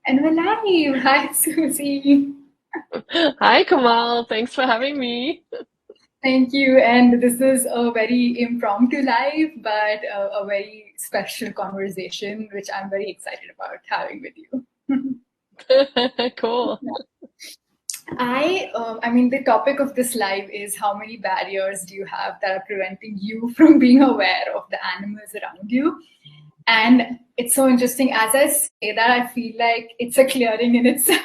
And we're live. Hi, Suzy. Hi, Kamal. Thanks for having me. Thank you. And this is a very impromptu live, but a very special conversation, which I'm very excited about having with you. Cool. I mean, the topic of this live is how many barriers do you have that are preventing you from being aware of the animals around you? And it's so interesting. As I say that, I feel like it's a clearing in itself.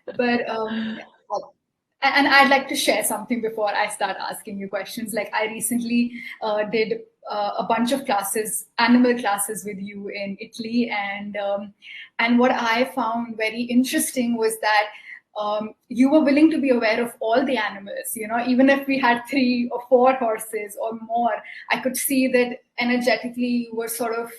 But and I'd like to share something before I start asking you questions. Like I recently did a bunch of classes, animal classes with you in Italy, and what I found very interesting was that you were willing to be aware of all the animals. You know, even if we had 3 or 4 horses or more, I could see that energetically you were sort of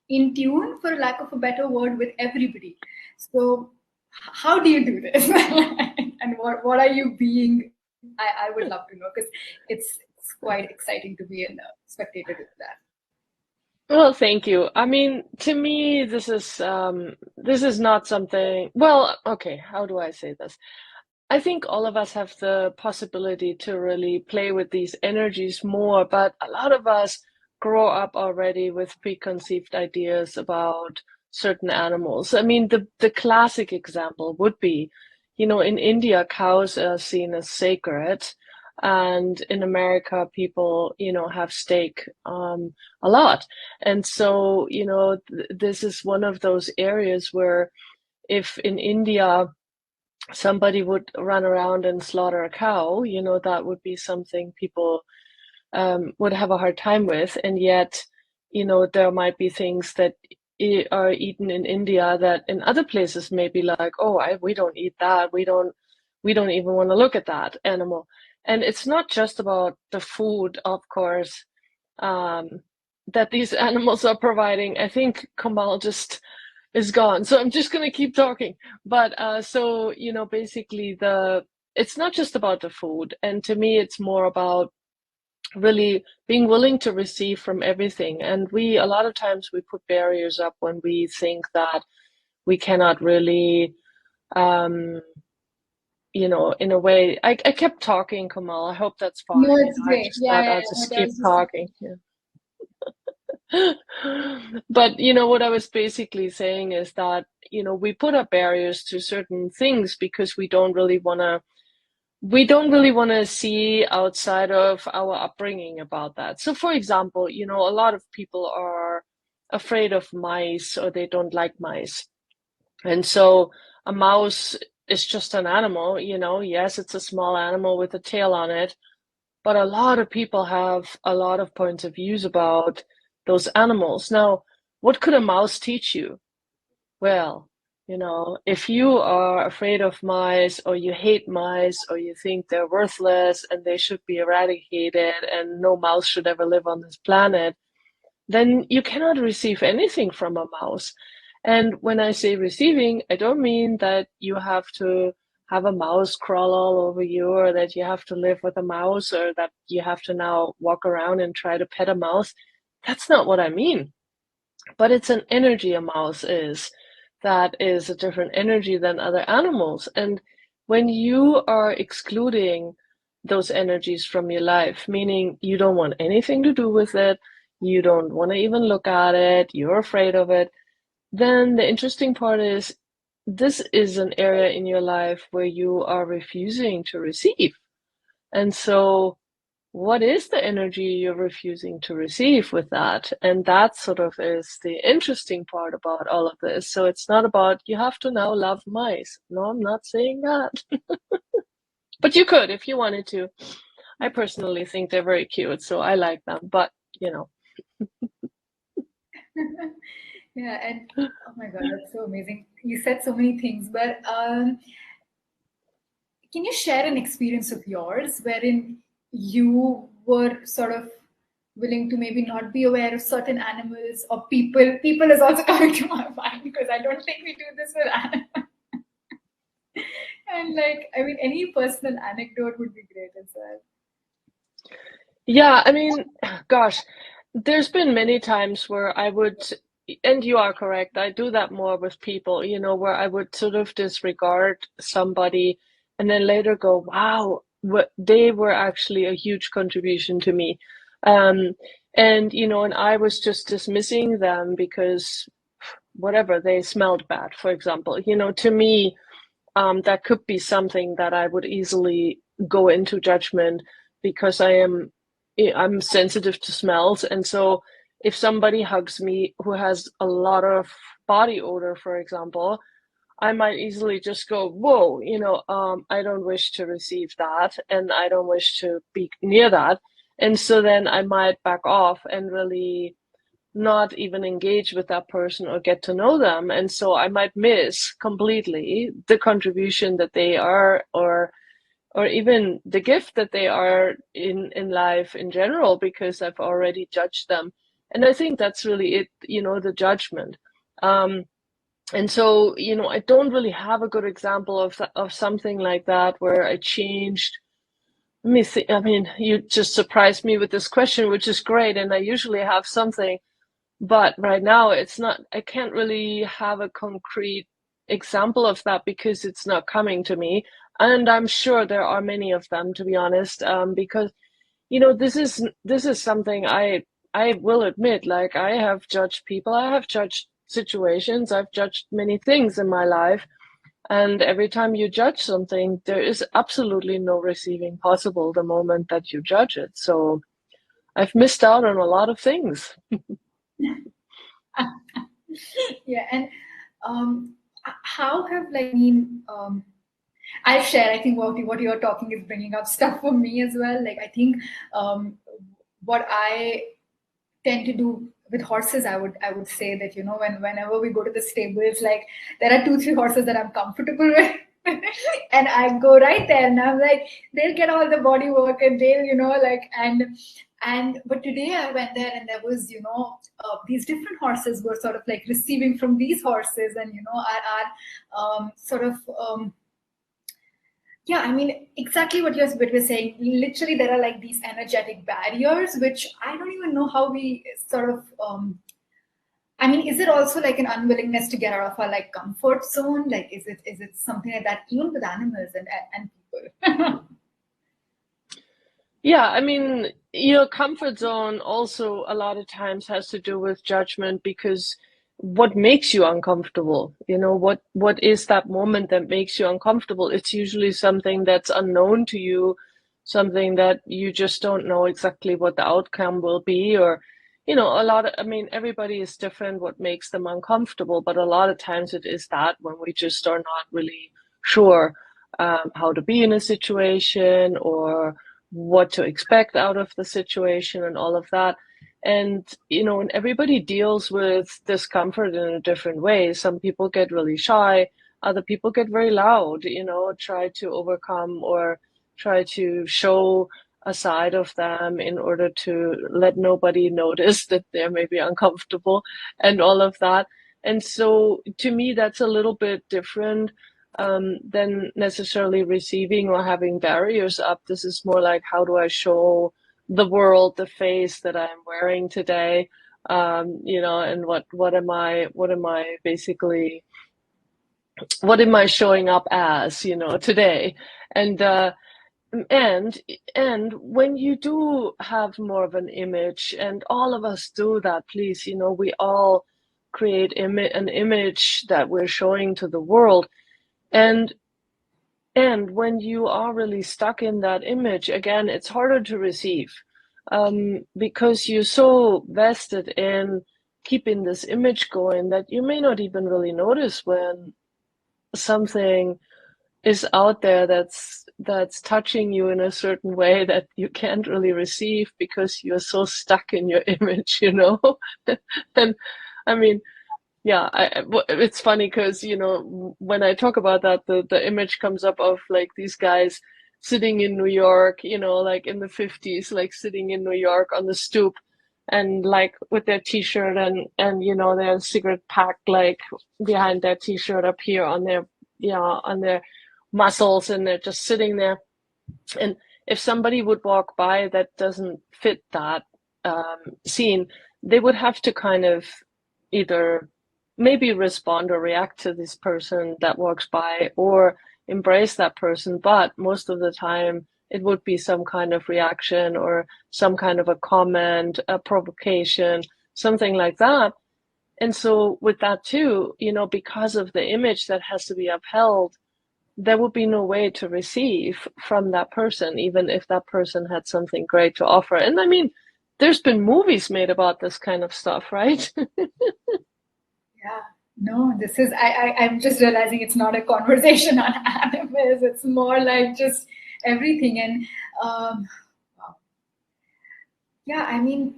in tune, for lack of a better word, with everybody. So how do you do this? And what are you being? I would love to know because it's quite exciting to be in a spectator to that. Well, thank you. I mean, to me, this is not something. Well, okay, how do I say this? I think all of us have the possibility to really play with these energies more, but a lot of us grow up already with preconceived ideas about certain animals. I mean, the classic example would be, in India, cows are seen as sacred, and in America, people, have steak a lot. And so, this is one of those areas where if in India somebody would run around and slaughter a cow, that would be something people would have a hard time with. And yet, there might be things that are eaten in India that in other places may be like, oh, we don't eat that. We don't even want to look at that animal. And it's not just about the food, of course, um, that these animals are providing. I think Kamal just is gone. So I'm just gonna keep talking. But so basically it's not just about the food, and to me, it's more about really being willing to receive from everything. And we a lot of times we put barriers up when we think that we cannot really, um, in a way. I kept talking, Kamal. I hope that's No, fine. it's I great. just Yeah, thought yeah, I'll yeah. just No, that keep was just talking. Yeah. But what I was basically saying is that, we put up barriers to certain things because we don't really want to see outside of our upbringing about that. So for example, a lot of people are afraid of mice or they don't like mice. And so a mouse is just an animal, yes, it's a small animal with a tail on it, but a lot of people have a lot of points of views about those animals. Now, what could a mouse teach you? Well, if you are afraid of mice or you hate mice or you think they're worthless and they should be eradicated and no mouse should ever live on this planet, then you cannot receive anything from a mouse. And when I say receiving, I don't mean that you have to have a mouse crawl all over you or that you have to live with a mouse or that you have to now walk around and try to pet a mouse. That's not what I mean. But it's an energy a mouse is that is a different energy than other animals. And when you are excluding those energies from your life, meaning you don't want anything to do with it, you don't want to even look at it, you're afraid of it, then the interesting part is this is an area in your life where you are refusing to receive. And so what is the energy you're refusing to receive with that? And that sort of is the interesting part about all of this. So it's not about you have to now love mice. No, I'm not saying that. But you could if you wanted to. I personally think they're very cute, so I like them. But, you know. yeah. And oh my God, that's so amazing. You said so many things, but can you share an experience of yours wherein you were sort of willing to maybe not be aware of certain animals or people? People is also coming to my mind because I don't think we do this with animals. And like, I mean, any personal anecdote would be great as well. Yeah, I mean, gosh, there's been many times where I would and you are correct. I do that more with people, where I would sort of disregard somebody and then later go, wow, they were actually a huge contribution to me. Um, and I was just dismissing them because whatever, they smelled bad, for example. To me, that could be something that I would easily go into judgment because I'm sensitive to smells. And so if somebody hugs me who has a lot of body odor, for example, I might easily just go, whoa, I don't wish to receive that and I don't wish to be near that. And so then I might back off and really not even engage with that person or get to know them. And so I might miss completely the contribution that they are, or even the gift that they are in life in general, because I've already judged them. And I think that's really it, the judgment. And so, I don't really have a good example of something like that where I changed. Let me see. I mean, you just surprised me with this question, which is great. And I usually have something, but right now it's not, I can't really have a concrete example of that because it's not coming to me. And I'm sure there are many of them, to be honest, because this is something I will admit, like I have judged people, I have judged situations, I've judged many things in my life. And every time you judge something, there is absolutely no receiving possible the moment that you judge it. So I've missed out on a lot of things. Yeah, and how have like I mean I'll share. I think what you're talking is bringing up stuff for me as well. Like I think what I tend to do with horses, I would say that whenever we go to the stables, like there are 2-3 horses that I'm comfortable with. And I go right there and I'm like, they'll get all the body work and they'll, like, and but today I went there and there was, these different horses were sort of like receiving from these horses, and are sort of yeah, I mean, exactly what we're saying. Literally, there are like these energetic barriers, which I don't even know how we sort of. I mean, is it also like an unwillingness to get out of our like comfort zone? Like, is it something like that even with animals and people? Yeah, I mean, your comfort zone also a lot of times has to do with judgment because what makes you uncomfortable? What is that moment that makes you uncomfortable? It's usually something that's unknown to you, something that you just don't know exactly what the outcome will be, or I mean, everybody is different what makes them uncomfortable, but a lot of times it is that when we just are not really sure how to be in a situation or what to expect out of the situation and all of that. And everybody deals with discomfort in a different way. Some people get really shy, other people get very loud, try to overcome or try to show a side of them in order to let nobody notice that they're maybe uncomfortable and all of that. And so to me, that's a little bit different than necessarily receiving or having barriers up. This is more like, how do I show the world the face that I'm wearing today? And what am I basically, what am I showing up as, today? And and and when you do have more of an image, and all of us do that, please, we all create an image that we're showing to the world. And And when you are really stuck in that image, again, it's harder to receive because you're so vested in keeping this image going that you may not even really notice when something is out there that's touching you in a certain way that you can't really receive because you're so stuck in your image. And I mean, yeah, it's funny because, when I talk about that, the image comes up of like these guys sitting in New York, like in the 50s, like sitting in New York on the stoop and like with their t-shirt and their cigarette pack like behind their t-shirt up here on their muscles, and they're just sitting there. And if somebody would walk by that doesn't fit that scene, they would have to kind of either maybe respond or react to this person that walks by or embrace that person. But most of the time, it would be some kind of reaction or some kind of a comment, a provocation, something like that. And so with that too, because of the image that has to be upheld, there would be no way to receive from that person, even if that person had something great to offer. And I mean, there's been movies made about this kind of stuff, right? Yeah. No, this is I'm just realizing it's not a conversation on animals. It's more like just everything. And wow. Yeah, I mean,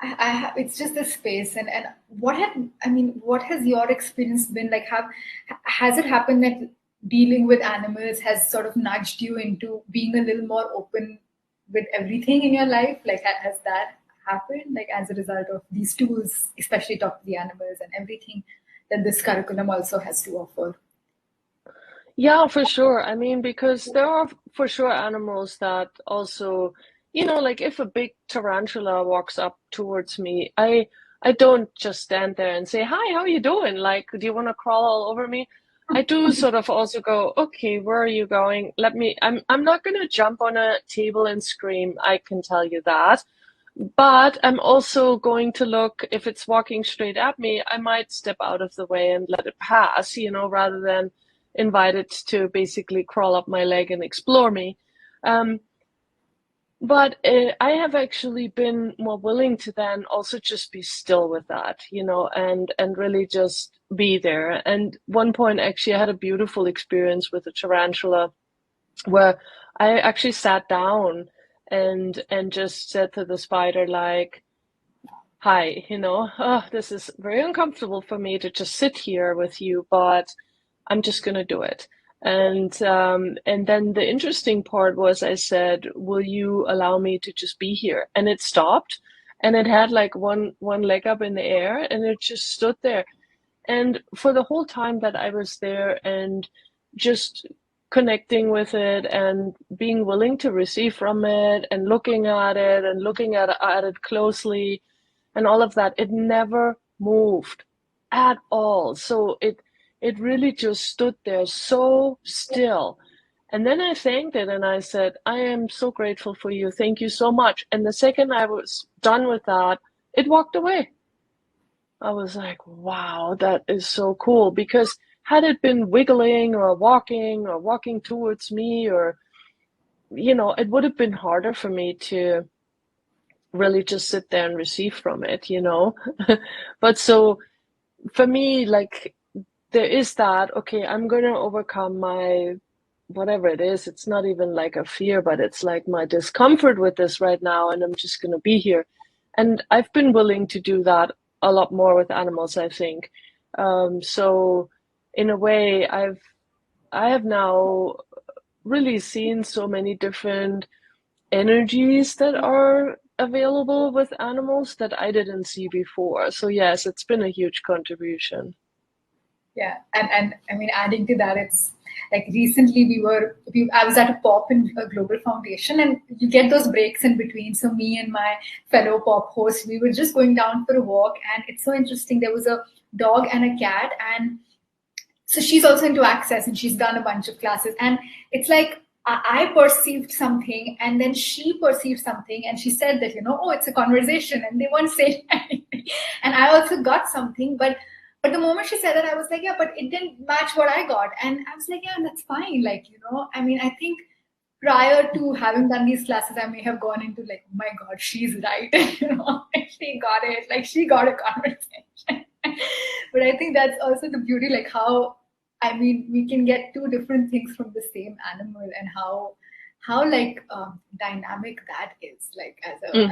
it's just the space. And what has your experience been like? Has it happened that dealing with animals has sort of nudged you into being a little more open with everything in your life? Like, has that happened, like, as a result of these tools, especially talk to the animals and everything that this curriculum also has to offer? Yeah, for sure. I mean, because there are for sure animals that also, like if a big tarantula walks up towards me, I don't just stand there and say, "Hi, how are you doing? Like, do you want to crawl all over me?" I do sort of also go, "Okay, where are you going? I'm not gonna jump on a table and scream, I can tell you that. But I'm also going to look, if it's walking straight at me, I might step out of the way and let it pass, rather than invite it to basically crawl up my leg and explore me. Um, but I have actually been more willing to then also just be still with that, and really just be there. And one point, actually, I had a beautiful experience with a tarantula where I actually sat down and just said to the spider, like, "Hi, oh, this is very uncomfortable for me to just sit here with you, but I'm just gonna do it." And then the interesting part was I said, "Will you allow me to just be here?" And it stopped, and it had like one leg up in the air, and it just stood there. And for the whole time that I was there and just connecting with it and being willing to receive from it and looking at it and looking at it closely and all of that, it never moved at all. So it really just stood there so still. And then I thanked it and I said, "I am so grateful for you. Thank you so much." And the second I was done with that, it walked away. I was like, wow, that is so cool. Because had it been wiggling or walking towards me, or, it would have been harder for me to really just sit there and receive from it. But so for me, like, there is that, okay, I'm going to overcome my whatever it is. It's not even like a fear, but it's like my discomfort with this right now, and I'm just going to be here. And I've been willing to do that a lot more with animals, I think. So in a way, I have now really seen so many different energies that are available with animals that I didn't see before. So yes, it's been a huge contribution. Yeah, and I mean, adding to that, it's like recently I was at a pop in a global foundation, and you get those breaks in between. So me and my fellow pop host, we were just going down for a walk, and it's so interesting. There was a dog and a cat, and so she's also into access, and she's done a bunch of classes, and it's like I perceived something, and then she perceived something, and she said that, oh, it's a conversation, and they weren't saying anything, and I also got something, but the moment she said that, I was like, yeah, but it didn't match what I got, and I was like, yeah, that's fine, like, I mean, I think prior to having done these classes, I may have gone into like, oh my God, she's right. She got it. Like, she got a conversation. But I think that's also the beauty, like how, I mean, we can get two different things from the same animal, and how like dynamic that is, like Hmm.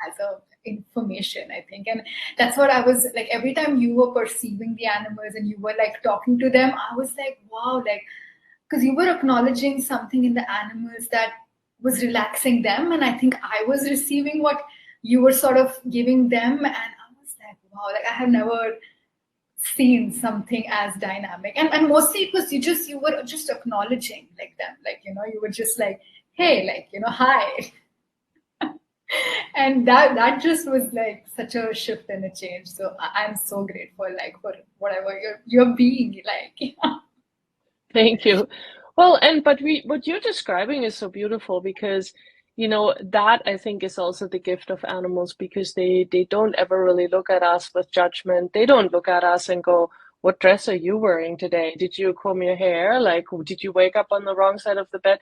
as a information, I think. And that's what I was like, every time you were perceiving the animals and you were like talking to them, I was like, wow, like, because you were acknowledging something in the animals that was relaxing them, and I think I was receiving what you were sort of giving them, and I was like, wow, like I have never seen something as dynamic. And mostly it was you were just acknowledging like them, like, you were just like, hey, like, hi. And that just was like such a shift and a change. So I'm so grateful, like, for whatever you're being like. Thank you. Well, and but what you're describing is so beautiful because, that I think is also the gift of animals because they don't ever really look at us with judgment. They don't look at us and go, "What dress are you wearing today? Did you comb your hair? Like, did you wake up on the wrong side of the bed?"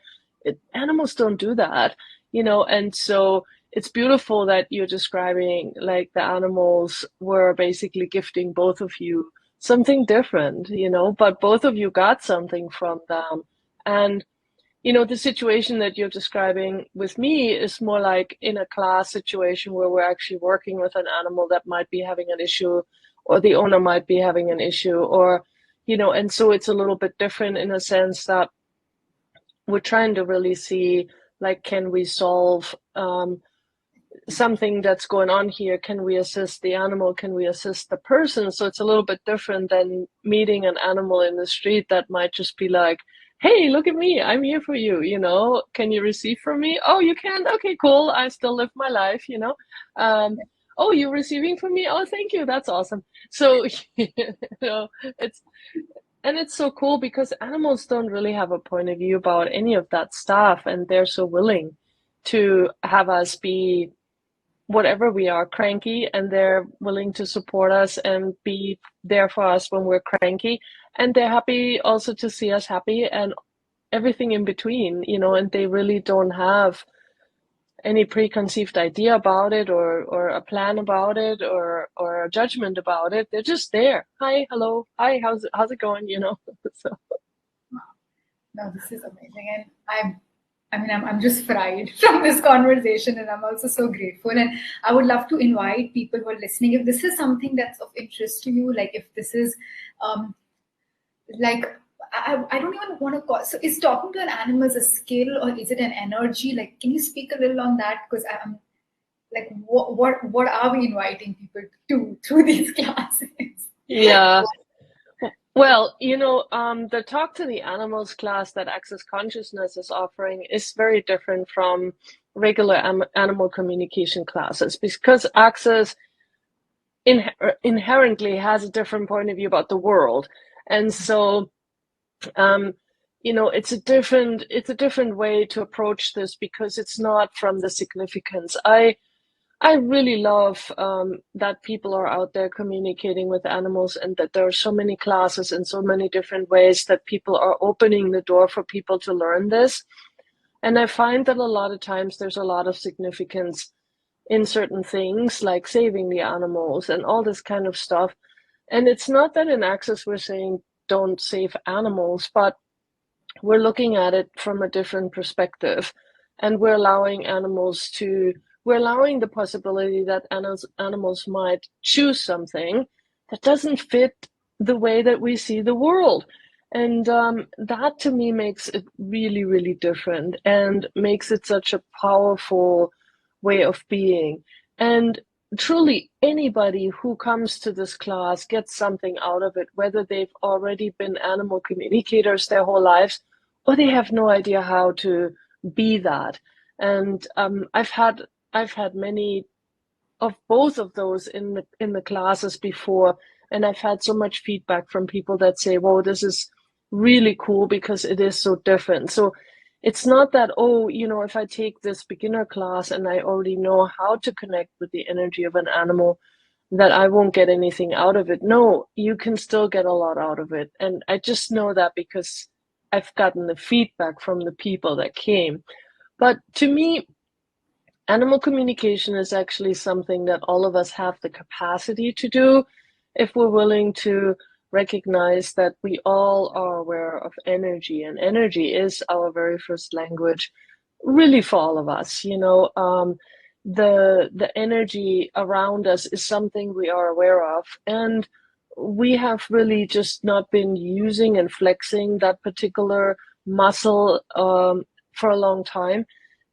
Animals don't do that, and so it's beautiful that you're describing like the animals were basically gifting both of you something different, but both of you got something from them. And, the situation that you're describing with me is more like in a class situation where we're actually working with an animal that might be having an issue, or the owner might be having an issue, or, and so it's a little bit different in a sense that we're trying to really see, like, can we solve something that's going on here? Can we assist the animal? Can we assist the person? So it's a little bit different than meeting an animal in the street that might just be like, hey, look at me, I'm here for you, can you receive from me? Oh, you can? Okay, cool, I still live my life, um, oh, you're receiving from me? Oh, thank you, that's awesome. So it's and it's so cool because animals don't really have a point of view about any of that stuff, and they're so willing to have us be whatever we are, cranky, and they're willing to support us and be there for us when we're cranky, and they're happy also to see us happy and everything in between, and they really don't have any preconceived idea about it, or a plan about it, or a judgment about it. They're just there. Hi, hello, hi, how's it going, so No, this is amazing, and I'm just fried from this conversation, and I'm also so grateful. And I would love to invite people who are listening, if this is something that's of interest to you, like if this is, um, like, I don't even want to call. So, is talking to an animal a skill or is it an energy? Like, can you speak a little on that? Because I'm like, what are we inviting people to do through these classes? yeah. Well, the Talk to the Animals class that Access Consciousness is offering is very different from regular animal communication classes because Access inherently has a different point of view about the world. And so, um, it's a different way to approach this because it's not from the significance. I really love that people are out there communicating with animals, and that there are so many classes and so many different ways that people are opening the door for people to learn this. And I find that a lot of times there's a lot of significance in certain things like saving the animals and all this kind of stuff. And it's not that in Access we're saying don't save animals, but we're looking at it from a different perspective, and we're allowing the possibility that animals might choose something that doesn't fit the way that we see the world. And that to me makes it really, really different and makes it such a powerful way of being. And truly, anybody who comes to this class gets something out of it, whether they've already been animal communicators their whole lives or they have no idea how to be that. And I've had many of both of those in the classes before, and I've had so much feedback from people that say, "Whoa, this is really cool because it is so different." So it's not that, oh, if I take this beginner class and I already know how to connect with the energy of an animal, that I won't get anything out of it. No, you can still get a lot out of it. And I just know that because I've gotten the feedback from the people that came. But to me, animal communication is actually something that all of us have the capacity to do if we're willing to recognize that we all are aware of energy, and energy is our very first language, really, for all of us. The energy around us is something we are aware of, and we have really just not been using and flexing that particular muscle for a long time.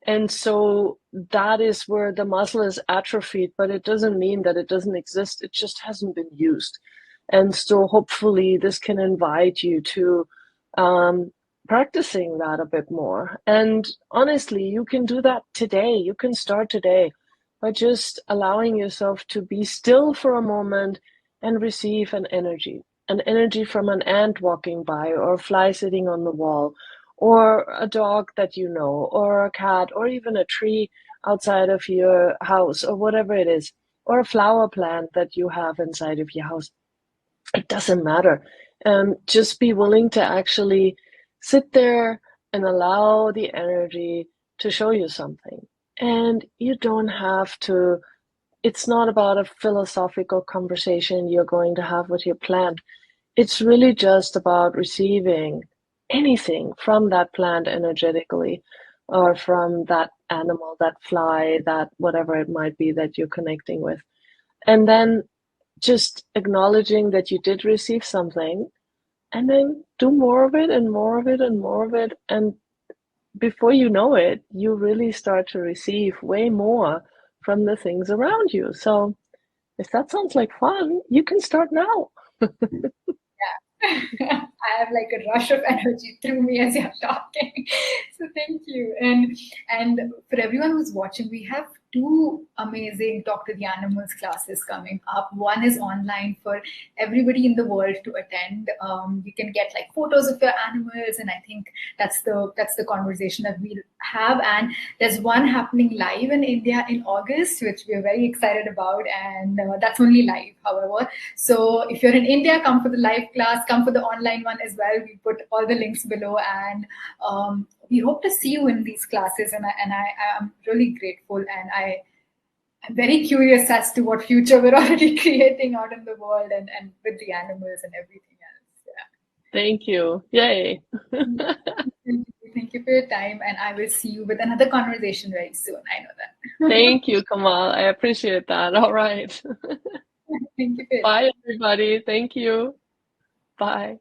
And so that is where the muscle is atrophied, but it doesn't mean that it doesn't exist. It just hasn't been used. And so hopefully this can invite you to practicing that a bit more. And honestly, you can do that today. You can start today. by just allowing yourself to be still for a moment and receive an energy from an ant walking by, or a fly sitting on the wall, or a dog that you know, or a cat, or even a tree outside of your house, or whatever it is, or a flower plant that you have inside of your house. It doesn't matter. Just be willing to actually sit there and allow the energy to show you something. And you don't have to, it's not about a philosophical conversation you're going to have with your plant. It's really just about receiving anything from that plant energetically, or from that animal, that fly, that whatever it might be that you're connecting with. And then just acknowledging that you did receive something, and then do more of it and more of it and more of it. And before you know it, you really start to receive way more from the things around you. So if that sounds like fun, you can start now. I have like a rush of energy through me as you're talking. So thank you. And for everyone who's watching, we have two amazing Talk to the Animals classes coming up. One is online for everybody in the world to attend. You can get like photos of your animals, and I think that's the conversation that we'll have. And there's one happening live in India in August, which we're very excited about, and that's only live, however. So if you're in India, come for the live class, come for the online one as well. We put all the links below, and we hope to see you in these classes. And I am really grateful, and I'm very curious as to what future we're already creating out in the world, and with the animals and everything else. Yeah. Thank you. Yay. Thank you for your time, and I will see you with another conversation very soon. I know that. Thank you, Kamal. I appreciate that. All right. Thank you for your time. Bye, everybody. Thank you. Bye.